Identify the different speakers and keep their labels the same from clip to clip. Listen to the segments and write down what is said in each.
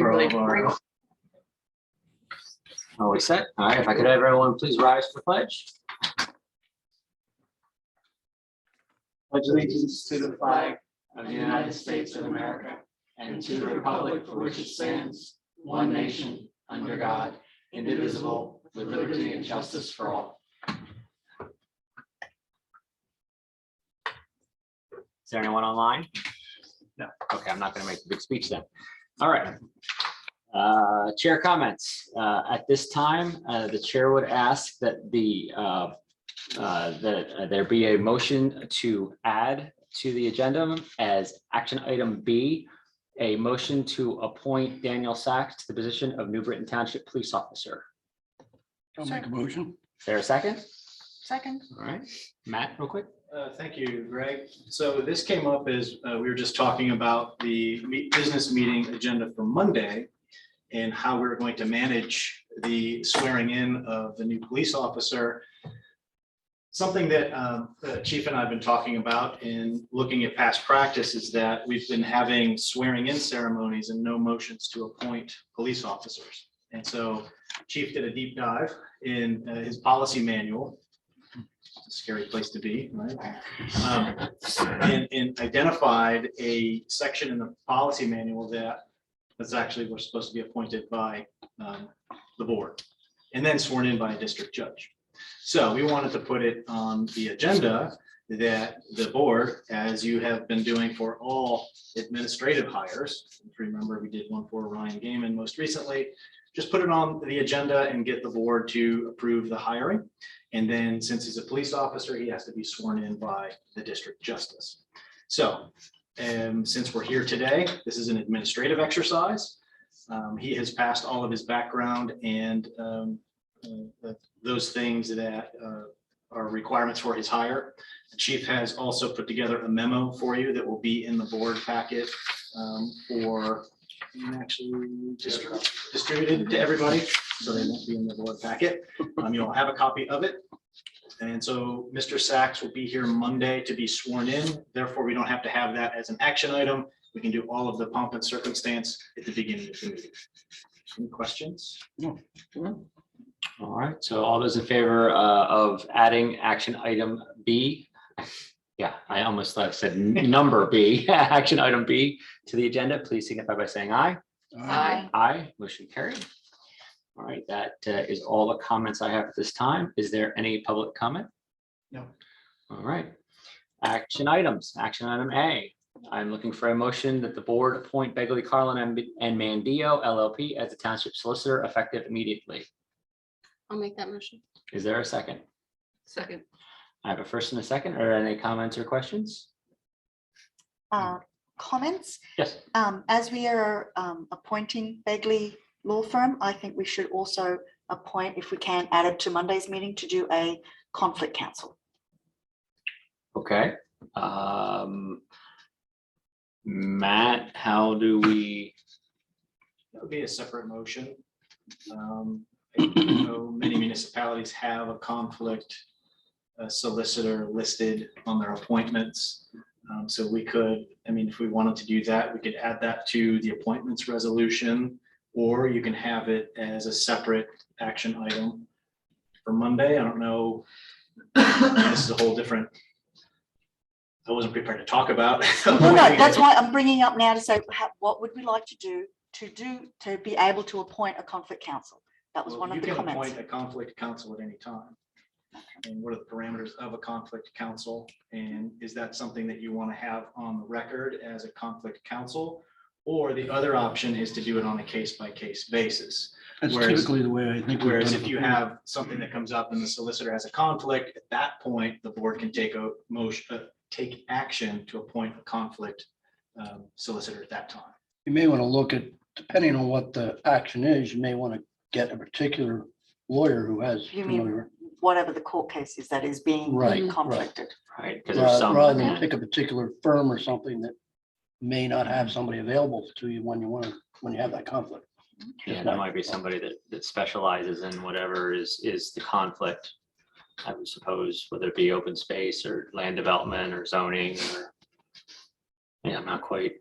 Speaker 1: Are we set? All right, if I could have everyone please rise for the pledge.
Speaker 2: Pledge allegiance to the flag of the United States of America and to the republic for which it stands, one nation, under God, indivisible, with liberty and justice for all.
Speaker 1: Is there anyone online?
Speaker 2: No.
Speaker 1: Okay, I'm not going to make the big speech then. All right. Chair comments. At this time, the chair would ask that there be a motion to add to the agenda as action item B, a motion to appoint Daniel Sachs to the position of New Britain Township Police Officer.
Speaker 3: I'll make a motion.
Speaker 1: Is there a second?
Speaker 4: Second.
Speaker 1: All right, Matt, real quick.
Speaker 5: Thank you, Greg. So this came up as we were just talking about the business meeting agenda for Monday and how we're going to manage the swearing in of the new police officer. Something that the chief and I have been talking about in looking at past practice is that we've been having swearing in ceremonies and no motions to appoint police officers. And so chief did a deep dive in his policy manual. A scary place to be, right? And identified a section in the policy manual that's actually we're supposed to be appointed by the board and then sworn in by a district judge. So we wanted to put it on the agenda that the board, as you have been doing for all administrative hires, if you remember, we did one for Ryan Gaiman most recently, just put it on the agenda and get the board to approve the hiring. And then since he's a police officer, he has to be sworn in by the district justice. So since we're here today, this is an administrative exercise. He has passed all of his background and those things that are requirements for his hire. The chief has also put together a memo for you that will be in the board packet for actually distributed to everybody, so they won't be in the board packet. You'll have a copy of it. And so Mr. Sachs will be here Monday to be sworn in. Therefore, we don't have to have that as an action item. We can do all of the pomp and circumstance at the beginning of the meeting. Any questions?
Speaker 3: No.
Speaker 1: All right, so all those in favor of adding action item B, yeah, I almost said number B, action item B to the agenda, please signify by saying aye.
Speaker 4: Aye.
Speaker 1: Aye, motion carried. All right, that is all the comments I have at this time. Is there any public comment?
Speaker 5: No.
Speaker 1: All right, action items, action item A. I'm looking for a motion that the board appoint Begley, Carlin and Mandio LLP as the township solicitor effective immediately.
Speaker 4: I'll make that motion.
Speaker 1: Is there a second?
Speaker 4: Second.
Speaker 1: I have a first and a second. Are there any comments or questions?
Speaker 6: Comments?
Speaker 1: Yes.
Speaker 6: As we are appointing Begley Law Firm, I think we should also appoint, if we can, add it to Monday's meeting to do a conflict counsel.
Speaker 1: Okay. Matt, how do we?
Speaker 5: That would be a separate motion. I know many municipalities have a conflict solicitor listed on their appointments. So we could, I mean, if we wanted to do that, we could add that to the appointments resolution, or you can have it as a separate action item for Monday. I don't know. This is a whole different, I wasn't prepared to talk about.
Speaker 6: No, that's why I'm bringing up now to say, what would we like to do to be able to appoint a conflict counsel? That was one of the
Speaker 5: You can
Speaker 6: comments.
Speaker 5: appoint a conflict counsel at any time. And what are the parameters of a conflict counsel? And is that something that you want to have on the record as a conflict counsel? Or the other option is to do it on a case-by-case basis.
Speaker 3: That's
Speaker 5: Whereas-
Speaker 3: typically the way I think. we've
Speaker 5: Whereas
Speaker 3: done
Speaker 5: if
Speaker 3: it
Speaker 5: you
Speaker 3: before.
Speaker 5: have something that comes up and the solicitor has a conflict, at that point, the board can take a motion, take action to appoint a conflict solicitor at that time.
Speaker 3: You may want to look at, depending on what the action is, you may want to get a particular lawyer who has.
Speaker 6: You mean
Speaker 3: familiar-
Speaker 6: whatever the court case is that is being
Speaker 3: Right,
Speaker 6: conflicted.
Speaker 1: Right, because there's some.
Speaker 3: Rather than pick a particular firm or something that may not have somebody available to you when you have that conflict.
Speaker 1: Yeah, that might be somebody that specializes in whatever is the conflict. I would suppose, whether it be open space or land development or zoning or. Yeah, I'm not quite.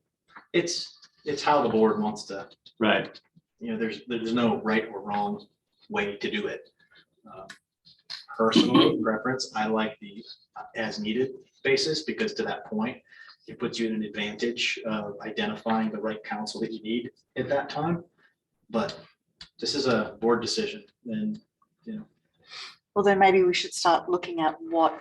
Speaker 5: It's it's how the board wants to,
Speaker 1: Right.
Speaker 5: there's no right or wrong way to do it. Personally, preference, I like the as needed basis, because to that point, it puts you in an advantage of identifying the right counsel that you need at that time. But this is a board decision, and,
Speaker 6: Well, then maybe we should start looking at what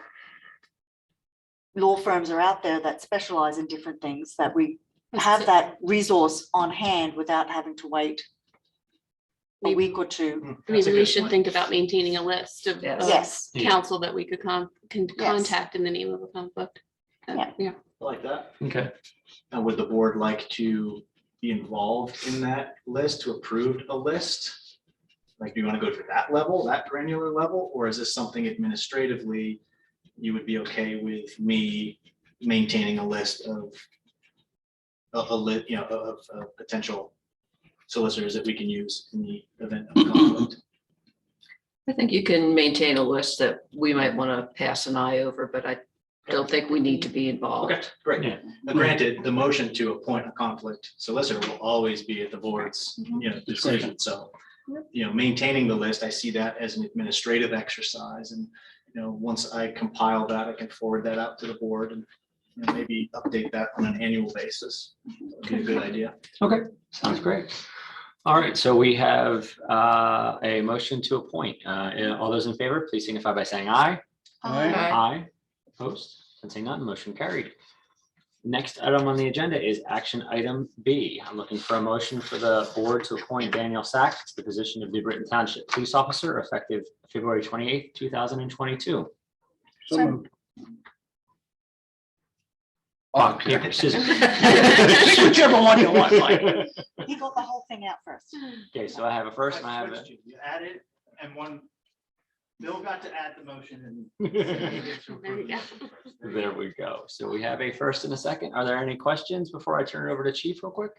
Speaker 6: law firms are out there that specialize in different things, that we have that resource on hand without having to wait a
Speaker 4: Maybe-
Speaker 6: week or two.
Speaker 5: that's a
Speaker 4: Maybe we
Speaker 5: good
Speaker 4: should
Speaker 5: point.
Speaker 4: think about maintaining a list of
Speaker 6: Yes.
Speaker 4: counsel that we could contact in the name of a conflict.
Speaker 6: Yeah.
Speaker 4: Yeah.
Speaker 5: I like that.
Speaker 1: Okay.
Speaker 5: And would the board like to be involved in that list, to approve a list? Like, do you want to go to that level, that granular level, or is this something administratively you would be okay with me maintaining a list of potential solicitors that we can use in the event of conflict?
Speaker 7: I think you can maintain a list that we might want to pass an eye over, but I don't think we need to be involved.
Speaker 5: Okay, great.
Speaker 1: Yeah.
Speaker 5: Now, granted, the motion to appoint a conflict solicitor will always be at the board's, decision. So, maintaining the list, I see that as an administrative exercise. And, once I compile that, I can forward that out to the board and maybe update that on an annual basis. That'd be a good idea.
Speaker 1: Okay, sounds great. All right, so we have a motion to appoint. All those in favor, please signify by saying aye.
Speaker 3: Aye.
Speaker 1: Aye. Opposed? And saying none, motion carried. Next item on the agenda is action item B. I'm looking for a motion for the board to appoint Daniel Sachs to the position of New Britain Township Police Officer effective February 28th, 2022.
Speaker 3: So moved.
Speaker 1: Rock, paper, scissors. Whichever one you want, Mike.
Speaker 6: He got the whole thing out first.
Speaker 1: Okay, so I have a first and I have a.
Speaker 2: You added, and Bill got to add the motion and. he gets to
Speaker 4: There you
Speaker 2: approve
Speaker 4: go.
Speaker 2: it.
Speaker 1: There we go. So we have a first and a second. Are there any questions before I turn it over to Chief real quick?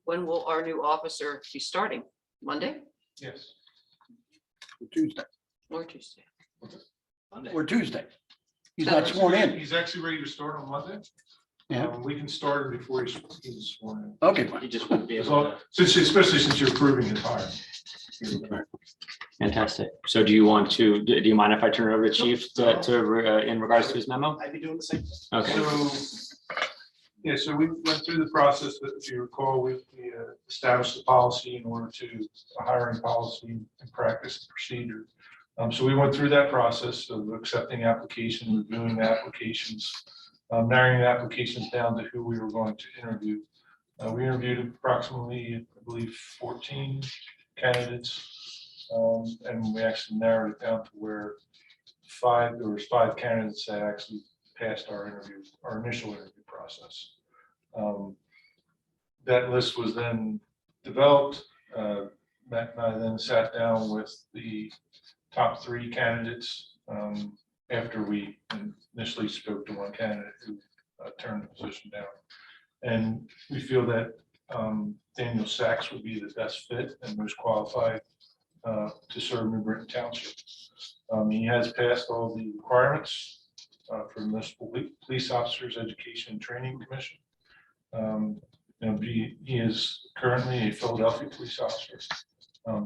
Speaker 7: When will our new officer be starting? Monday
Speaker 2: Yes.
Speaker 3: Tuesday.
Speaker 7: or Tuesday?
Speaker 5: Monday.
Speaker 3: Or Tuesday. He's not sworn in.
Speaker 8: He's actually ready to start on Monday.
Speaker 3: Yeah.
Speaker 8: We can start him before he's sworn
Speaker 3: Okay,
Speaker 5: He
Speaker 3: fine.
Speaker 5: just wouldn't be
Speaker 8: in. As
Speaker 5: able
Speaker 8: long,
Speaker 5: to.
Speaker 8: especially since you're approving his hire.
Speaker 1: Fantastic. So do you mind if I turn it over to Chief in regards to his memo?
Speaker 5: I'd be doing the same thing.
Speaker 1: Okay,
Speaker 8: So we went through the process that, if you recall, we established the policy in order to a hiring policy and practice and procedure. So we went through that process of accepting applications, reviewing the applications, narrowing the applications down to who we were going to interview. We interviewed approximately, I believe, 14 candidates. And we actually narrowed it down to where there was five candidates that actually passed our initial interview process. That list was then developed. Matt and I then sat down with the top three candidates after we initially spoke to one candidate who turned the position down. And we feel that Daniel Sachs would be the best fit and most qualified to serve New Britain Township. He has passed all the requirements for the Municipal Police Officers Education and Training Commission. He is currently a Philadelphia police officer.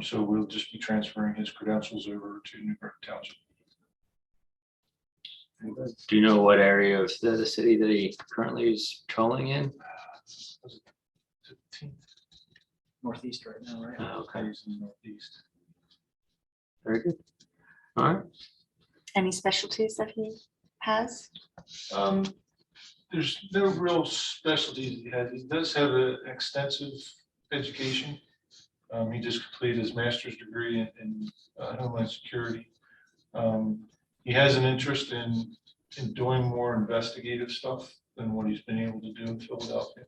Speaker 8: So we'll just be transferring his credentials over to New Britain Township.
Speaker 1: do you know what area of the city that he currently is patrolling in?
Speaker 8: Was it 15th?
Speaker 5: Northeast right now, right?
Speaker 1: Okay,
Speaker 8: He's in the Northeast.
Speaker 1: very good. All right,
Speaker 6: Any specialties that he has?
Speaker 8: There's no real specialty he has. He does have an extensive education. He just completed his master's degree in Homeland Security. He has an interest in doing more investigative stuff than what he's been able to do in Philadelphia.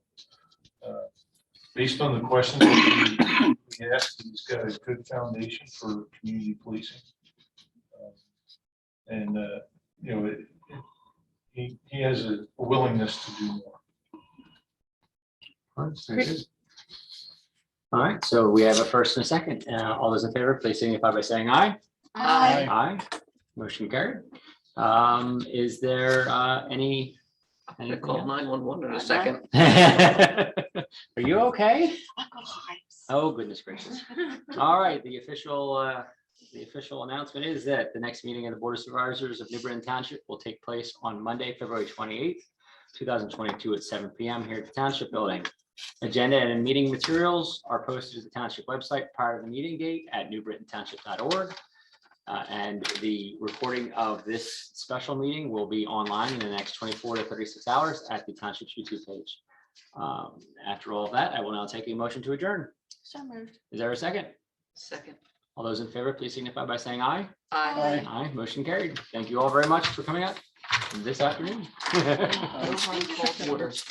Speaker 8: Based on the questions that he asked, he's got a good foundation for community policing. He has a willingness to do more.
Speaker 1: all right, very good. All right, so we have a first and a second. All those in favor, please signify by saying aye.
Speaker 6: Aye.
Speaker 1: Aye. Motion carried. Is there any
Speaker 7: I'm gonna call 911 in a second.
Speaker 1: Are you okay?
Speaker 6: I've got hives.
Speaker 1: Oh, goodness gracious. All right, the official announcement is that the next meeting of the Board of Supervisors of New Britain Township will take place on Monday, February 28th, 2022 at 7 p.m. here at the Township Building. Agenda and meeting materials are posted to the Township website prior to the meeting date at newbritontownship.org. And the recording of this special meeting will be online in the next 24 to 36 hours at the Township's YouTube page. After all of that, I will now take a motion to adjourn.
Speaker 6: So moved.
Speaker 1: Is there a second?
Speaker 7: Second.
Speaker 1: All those in favor, please signify by saying aye.
Speaker 7: I.
Speaker 1: Aye, motion carried. Thank you all very much for coming out this afternoon.
Speaker 7: Orders.